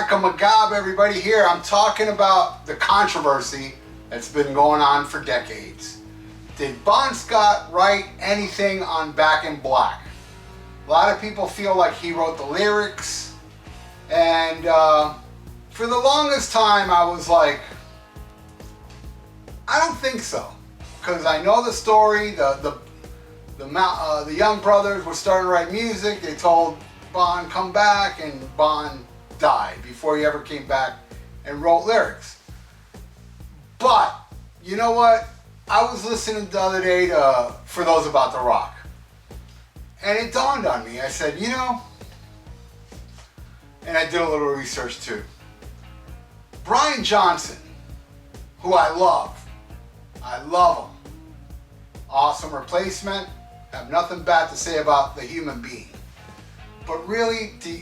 SHMACKEMAGOB, everybody here. I'm talking about the controversy that's been going on for decades. Did Bon Scot write anything on Back in Black? A lot of people feel like he wrote the lyrics, and for the longest time I was like, I don't think so, because I know the story. The young brothers were starting to write music. They told Bon come back, and Bon died before he ever came back and wrote lyrics. But you know what? I was listening the other day to For Those About to Rock, and it dawned on me. I said, you know, and I did a little research too. Brian Johnson, who I love him. Awesome replacement. Have nothing bad to say about the human being. But really, do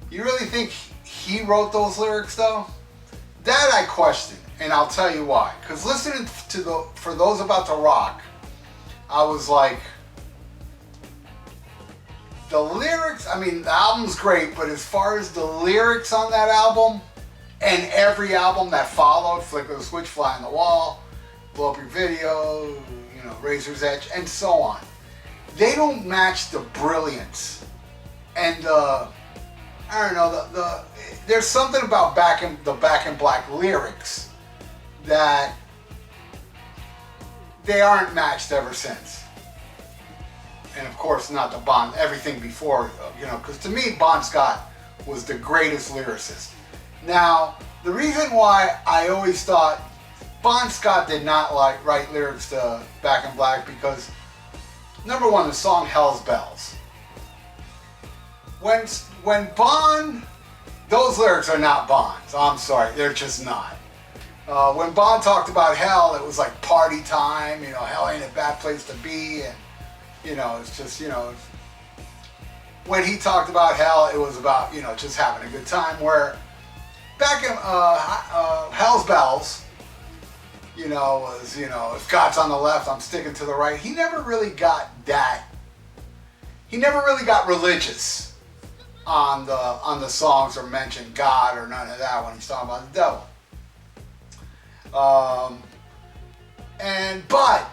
you really think he wrote those lyrics though? That I question, and I'll tell you why. Because listening to For Those About to Rock, I was like, the lyrics, I mean, the album's great, but as far as the lyrics on that album, and every album that followed, Flicker the Switch, Fly on the Wall, Blow Up Your Video, you know, Razor's Edge, and so on, they don't match the brilliance and I don't know, there's something about the Back in Black lyrics that they aren't matched ever since. And of course not the Bon, everything before, you know, because to me Bon Scot was the greatest lyricist. Now, the reason why I always thought Bon Scot did not write lyrics to Back in Black, because number one, the song Hell's Bells. When Bon, those lyrics are not Bon's. I'm sorry, they're just not. When Bon talked about hell, it was like party time, you know, hell ain't a bad place to be, and you know, it's just, you know, when he talked about hell, it was about, you know, just having a good time. Where back in Hell's Bells, you know, was, you know, if God's on the left, I'm sticking to the right. He never really got that. He never really got religious on the songs, or mentioned God or none of that when he's talking about the devil. But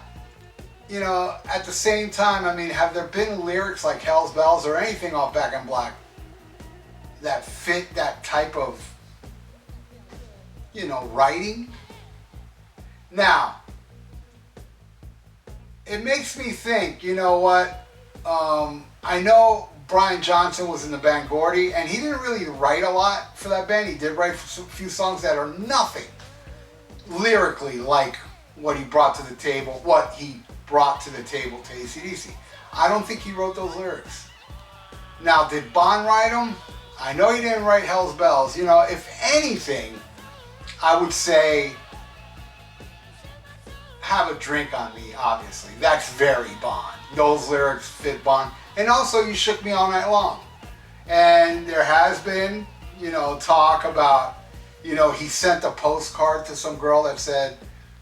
you know, at the same time, I mean, have there been lyrics like Hell's Bells or anything off Back in Black that fit that type of, you know, writing? Now, it makes me think, you know what, I know Brian Johnson was in the band Gordy, and he didn't really write a lot for that band. He did write a few songs that are nothing lyrically like what he brought to the table to AC/DC. I don't think he wrote those lyrics. Now, did Bon write them? I know he didn't write Hell's Bells. You know, if anything, I would say Have a Drink on Me, obviously. That's very Bon. Those lyrics fit Bon. And also, You Shook Me All Night Long. And there has been, you know, talk about, you know, he sent a postcard to some girl that said,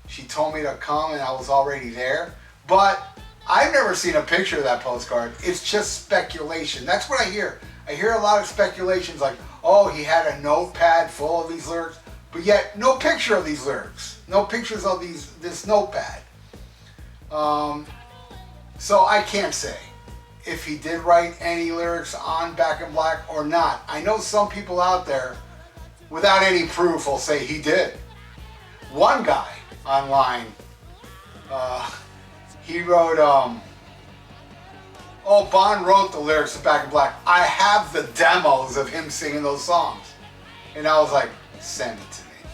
she told me to come and I was already there. But I've never seen a picture of that postcard. It's just speculation. That's what I hear. I hear a lot of speculations like, oh, he had a notepad full of these lyrics, but yet no picture of these lyrics. No pictures of this notepad. So I can't say if he did write any lyrics on Back in Black or not. I know some people out there, without any proof, will say he did. One guy online, he wrote, oh, Bon wrote the lyrics of Back in Black. I have the demos of him singing those songs. And I was like, send it to me.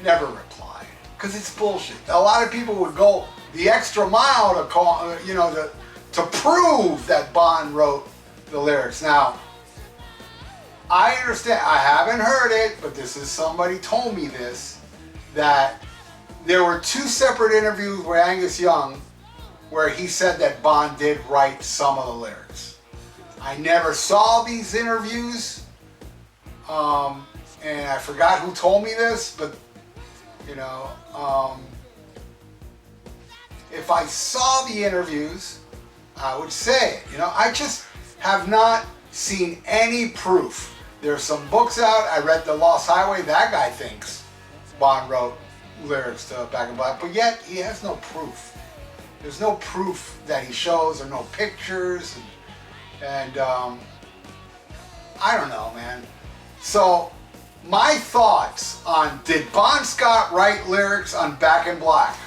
Never replied, because it's bullshit. A lot of people would go the extra mile to call, you know, to prove that Bon wrote the lyrics. Now, I understand, I haven't heard it, but this is, somebody told me this, that there were two separate interviews with Angus Young where he said that Bon did write some of the lyrics. I never saw these interviews, and I forgot who told me this, but, you know, if I saw the interviews, I would say it. You know, I just have not seen any proof There's some books out. I read The Lost Highway. That guy thinks Bon wrote lyrics to Back in Black, but yet he has no proof. There's no proof that he shows, or no pictures, and I don't know, man. So my thoughts on, did Bon Scot write lyrics on Back in Black?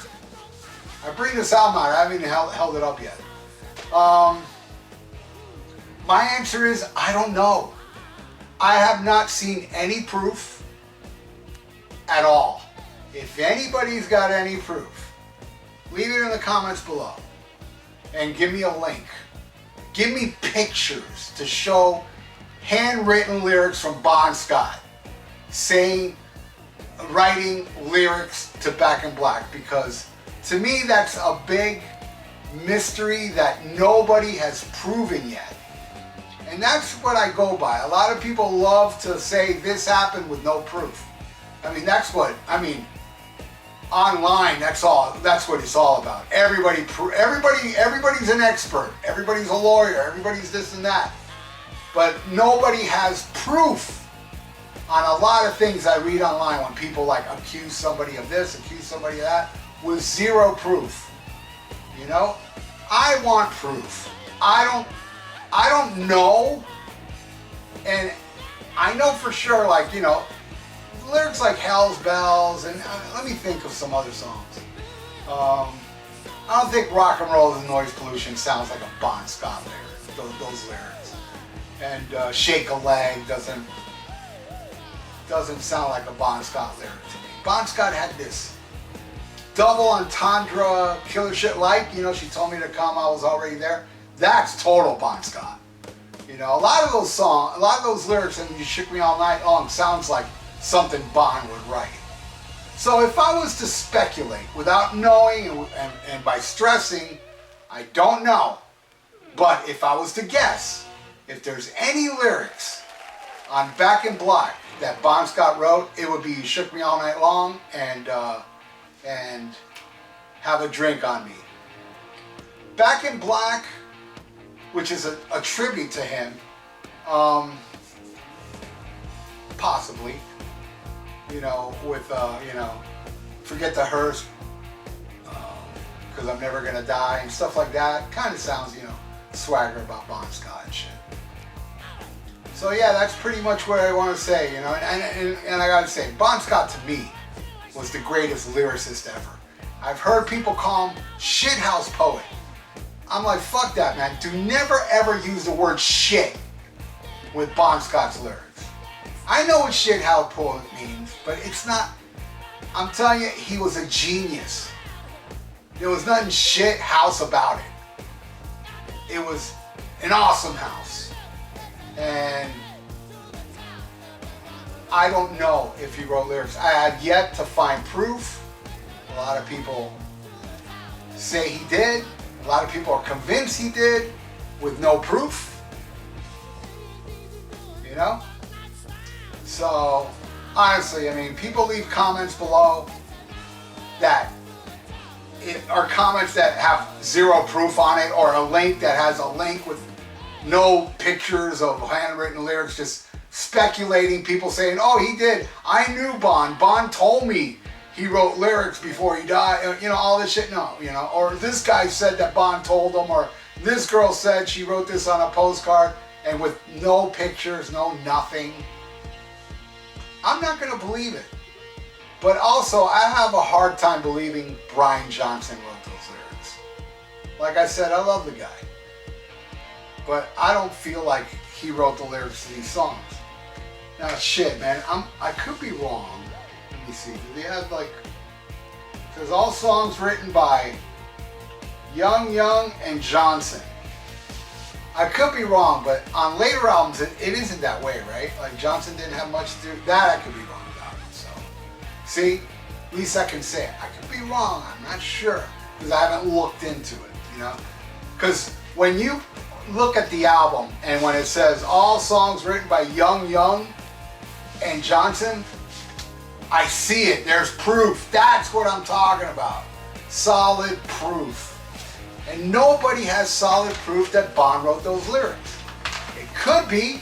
I bring this album out. I haven't even held it up yet. My answer is, I don't know. I have not seen any proof at all. If anybody's got any proof, leave it in the comments below and give me a link. Give me pictures to show handwritten lyrics from Bon Scot writing lyrics to Back in Black, because to me that's a big mystery that nobody has proven yet. And that's what I go by. A lot of people love to say this happened with no proof. I mean, online, that's what it's all about. Everybody's an expert. Everybody's a lawyer. Everybody's this and that. But nobody has proof on a lot of things I read online when people like accuse somebody of this, accuse somebody of that, with zero proof. You know? I want proof. I don't know. And I know for sure, like, you know, lyrics like Hell's Bells, and let me think of some other songs. I don't think Rock and Roll and Noise Pollution sounds like a Bon Scot lyric, those lyrics. And Shake a Leg doesn't sound like a Bon Scot lyric to me. Bon Scot had this double entendre, killer shit like, you know, she told me to come, I was already there. That's total Bon Scot. You know, a lot of those lyrics in You Shook Me All Night Long sounds like something Bon would write. So if I was to speculate without knowing and by stressing, I don't know. But if I was to guess, if there's any lyrics on Back in Black that Bon Scot wrote, it would be You Shook Me All Night Long and Have a Drink on Me. Back in Black, which is a tribute to him, possibly, you know, with, you know, Forget the Hearse, because I'm Never Gonna Die, and stuff like that. Kind of sounds, you know, swagger about Bon Scot and shit. So yeah, that's pretty much what I want to say, you know, and I gotta say, Bon Scot to me was the greatest lyricist ever. I've heard people call him shithouse poet. I'm like, fuck that, man. Do never ever use the word shit with Bon Scot's lyrics. I know what shithouse poet means, but it's not, I'm telling you, he was a genius. There was nothing shit house about it. It was an awesome house. And I don't know if he wrote lyrics. I have yet to find proof. A lot of people say he did. A lot of people are convinced he did with no proof. You know? So, honestly, I mean, people leave comments below that are comments that have zero proof on it, or a link that has a link with no pictures of handwritten lyrics, just speculating, people saying, oh, he did. I knew Bon. Bon told me he wrote lyrics before he died. You know, all this shit. No, you know, or this guy said that Bon told him, or this girl said she wrote this on a postcard, and with no pictures, no nothing. I'm not going to believe it. But also, I have a hard time believing Brian Johnson wrote those lyrics. Like I said, I love the guy. But I don't feel like he wrote the lyrics to these songs. Now, shit, man, I could be wrong. Let me see. Do they have, like... It says all songs written by Young and Johnson. I could be wrong, but on later albums, it isn't that way, right? Like, Johnson didn't have much to do. That I could be wrong about. So, see? At least I can say it. I could be wrong. I'm not sure. Because I haven't looked into it, you know? Because when you look at the album, and when it says all songs written by Young and Johnson, I see it. There's proof. That's what I'm talking about. Solid proof. And nobody has solid proof that Bon wrote those lyrics. It could be.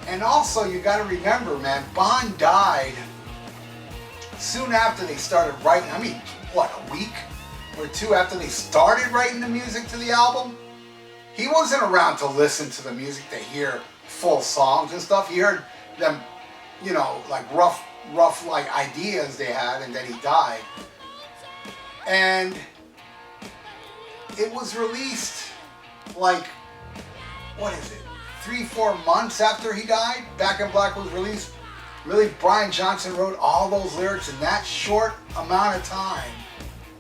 And also, you got to remember, man, Bon died soon after they started writing. I mean, what, a week or two after they started writing the music to the album? He wasn't around to listen to the music, to hear full songs and stuff. He heard them, you know, like rough like ideas they had, and then he died. And it was released like, what is it, 3-4 months after he died. Back in Black was released. Really, Brian Johnson wrote all those lyrics in that short amount of time,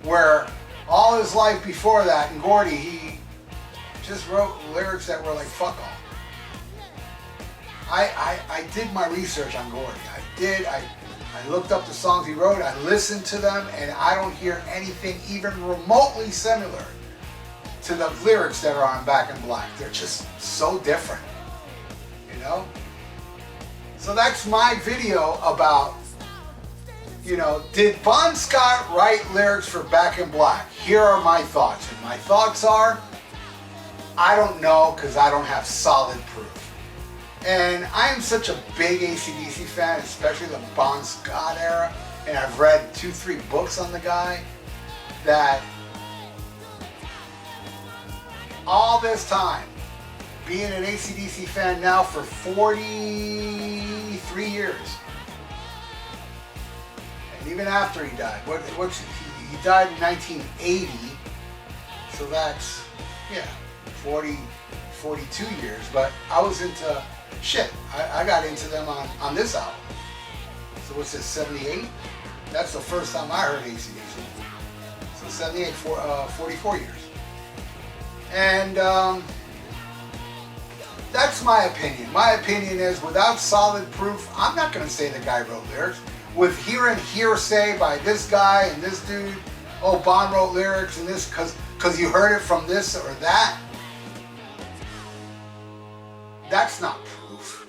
where all his life before that, in Gordy, he just wrote lyrics that were like, fuck off. I did my research on Gordy. I looked up the songs he wrote, I listened to them, and I don't hear anything even remotely similar to the lyrics that are on Back in Black. They're just so different, you know? So that's my video about, you know, did Bon Scot write lyrics for Back in Black? Here are my thoughts. And my thoughts are, I don't know, because I don't have solid proof. And I am such a big AC/DC fan, especially the Bon Scot era, and I've read 2-3 books on the guy, that all this time, being an AC/DC fan now for 43 years, and even after he died, he died in 1980, so that's, yeah, 42 years, but I was into, shit, I got into them on this album. So what's this, 78? That's the first time I heard AC/DC. So 78, 44 years. And that's my opinion. My opinion is, without solid proof, I'm not going to say the guy wrote lyrics. With hearing hearsay by this guy and this dude, oh, Bon wrote lyrics and this, because you heard it from this or that, that's not proof.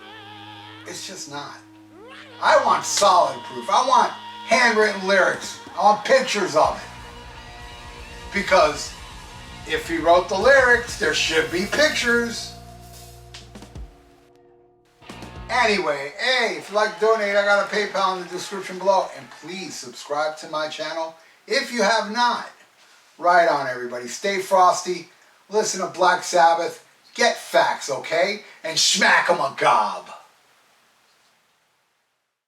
It's just not. I want solid proof. I want handwritten lyrics. I want pictures of it. Because if he wrote the lyrics, there should be pictures. Anyway, hey, if you'd like to donate, I got a PayPal in the description below. And please subscribe to my channel if you have not. Right on, everybody. Stay frosty. Listen to Black Sabbath. Get facts, okay? And schmack 'em a gob.